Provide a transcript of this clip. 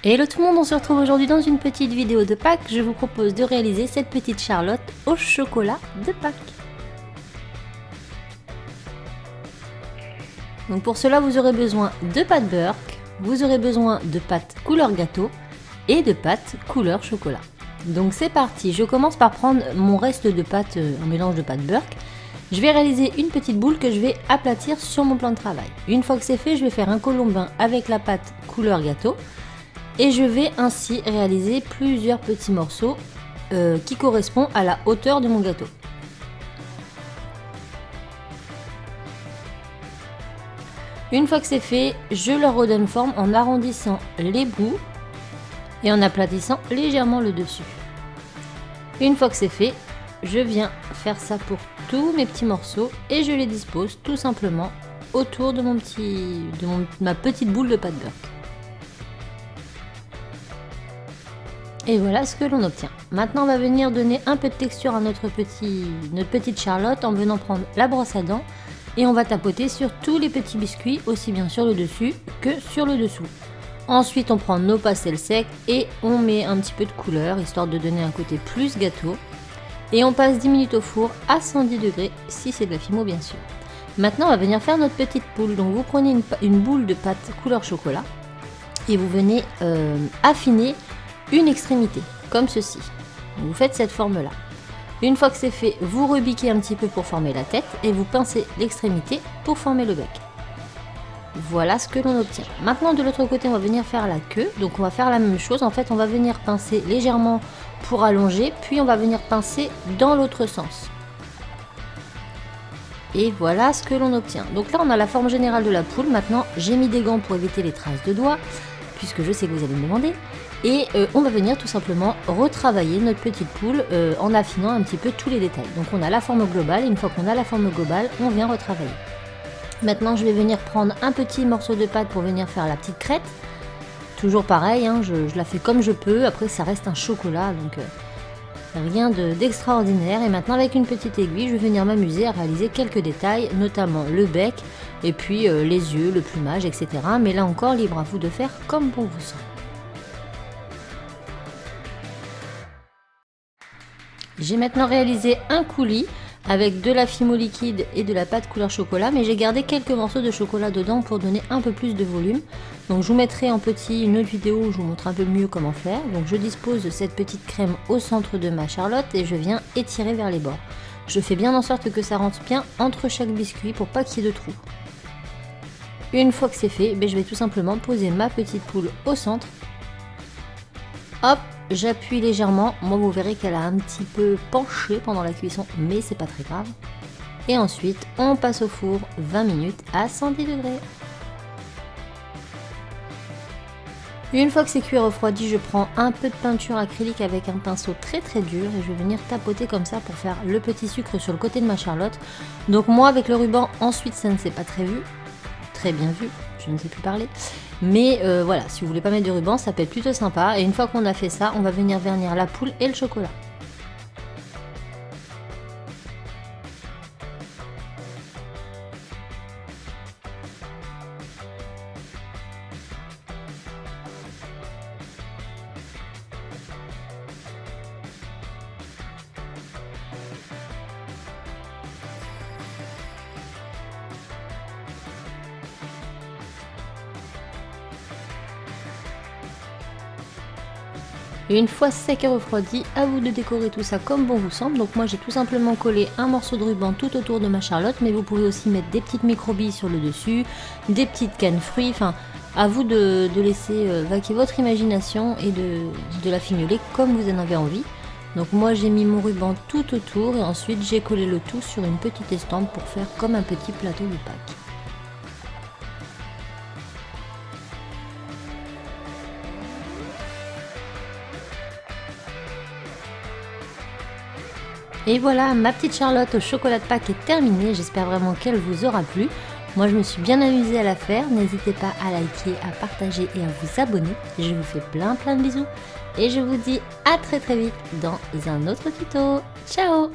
Hello tout le monde, on se retrouve aujourd'hui dans une petite vidéo de Pâques. Je vous propose de réaliser cette petite charlotte au chocolat de Pâques. Donc pour cela vous aurez besoin de pâte Burke, vous aurez besoin de pâte couleur gâteau et de pâte couleur chocolat. Donc c'est parti, je commence par prendre mon reste de pâte, un mélange de pâte Burke. Je vais réaliser une petite boule que je vais aplatir sur mon plan de travail. Une fois que c'est fait, je vais faire un colombin avec la pâte couleur gâteau. Et je vais ainsi réaliser plusieurs petits morceaux qui correspondent à la hauteur de mon gâteau. Une fois que c'est fait, je leur redonne forme en arrondissant les bouts et en aplatissant légèrement le dessus. Une fois que c'est fait, je viens faire ça pour tous mes petits morceaux et je les dispose tout simplement autour de ma petite boule de pâte Burke. Et voilà ce que l'on obtient. Maintenant on va venir donner un peu de texture à notre petite charlotte en venant prendre la brosse à dents et on va tapoter sur tous les petits biscuits, aussi bien sur le dessus que sur le dessous. Ensuite on prend nos pastels secs et on met un petit peu de couleur histoire de donner un côté plus gâteau. Et on passe 10 minutes au four à 110 degrés si c'est de la fimo bien sûr. Maintenant on va venir faire notre petite boule. Donc vous prenez une boule de pâte couleur chocolat et vous venez affiner une extrémité, comme ceci. Vous faites cette forme là. Une fois que c'est fait, vous rebiquez un petit peu pour former la tête et vous pincez l'extrémité pour former le bec. Voilà ce que l'on obtient. Maintenant de l'autre côté on va venir faire la queue, donc on va faire la même chose. En fait on va venir pincer légèrement pour allonger, puis on va venir pincer dans l'autre sens. Et voilà ce que l'on obtient. Donc là on a la forme générale de la poule. Maintenant j'ai mis des gants pour éviter les traces de doigts, puisque je sais que vous allez me demander. Et on va venir tout simplement retravailler notre petite poule en affinant un petit peu tous les détails. Donc on a la forme globale et une fois qu'on a la forme globale, on vient retravailler. Maintenant je vais venir prendre un petit morceau de pâte pour venir faire la petite crête. Toujours pareil, hein, je la fais comme je peux, après ça reste un chocolat, donc rien d'extraordinaire. Et maintenant avec une petite aiguille, je vais venir m'amuser à réaliser quelques détails, notamment le bec, et puis les yeux, le plumage, etc. Mais là encore, libre à vous de faire comme bon vous semble. J'ai maintenant réalisé un coulis avec de la fimo liquide et de la pâte couleur chocolat, mais j'ai gardé quelques morceaux de chocolat dedans pour donner un peu plus de volume. Donc je vous mettrai en petit une autre vidéo où je vous montre un peu mieux comment faire. Donc je dispose de cette petite crème au centre de ma charlotte et je viens étirer vers les bords. Je fais bien en sorte que ça rentre bien entre chaque biscuit pour pas qu'il y ait de trous. Une fois que c'est fait, je vais tout simplement poser ma petite poule au centre. Hop! J'appuie légèrement, moi vous verrez qu'elle a un petit peu penché pendant la cuisson, mais c'est pas très grave. Et ensuite, on passe au four 20 minutes à 110 degrés. Une fois que c'est cuit et refroidi, je prends un peu de peinture acrylique avec un pinceau très dur et je vais venir tapoter comme ça pour faire le petit sucre sur le côté de ma charlotte. Donc moi avec le ruban, ensuite ça ne s'est pas très bien vu, je ne sais plus parler. Mais voilà, si vous voulez pas mettre de ruban, ça peut être plutôt sympa. Et une fois qu'on a fait ça, on va venir vernir la poule et le chocolat. Et une fois sec et refroidi, à vous de décorer tout ça comme bon vous semble. Donc moi j'ai tout simplement collé un morceau de ruban tout autour de ma charlotte, mais vous pouvez aussi mettre des petites microbilles sur le dessus, des petites cannes fruits, enfin à vous de laisser vaquer votre imagination et de la fignoler comme vous en avez envie. Donc moi j'ai mis mon ruban tout autour et ensuite j'ai collé le tout sur une petite estampe pour faire comme un petit plateau de Pâques. Et voilà, ma petite charlotte au chocolat de Pâques est terminée, j'espère vraiment qu'elle vous aura plu. Moi je me suis bien amusée à la faire, n'hésitez pas à liker, à partager et à vous abonner. Je vous fais plein de bisous et je vous dis à très vite dans un autre tuto. Ciao!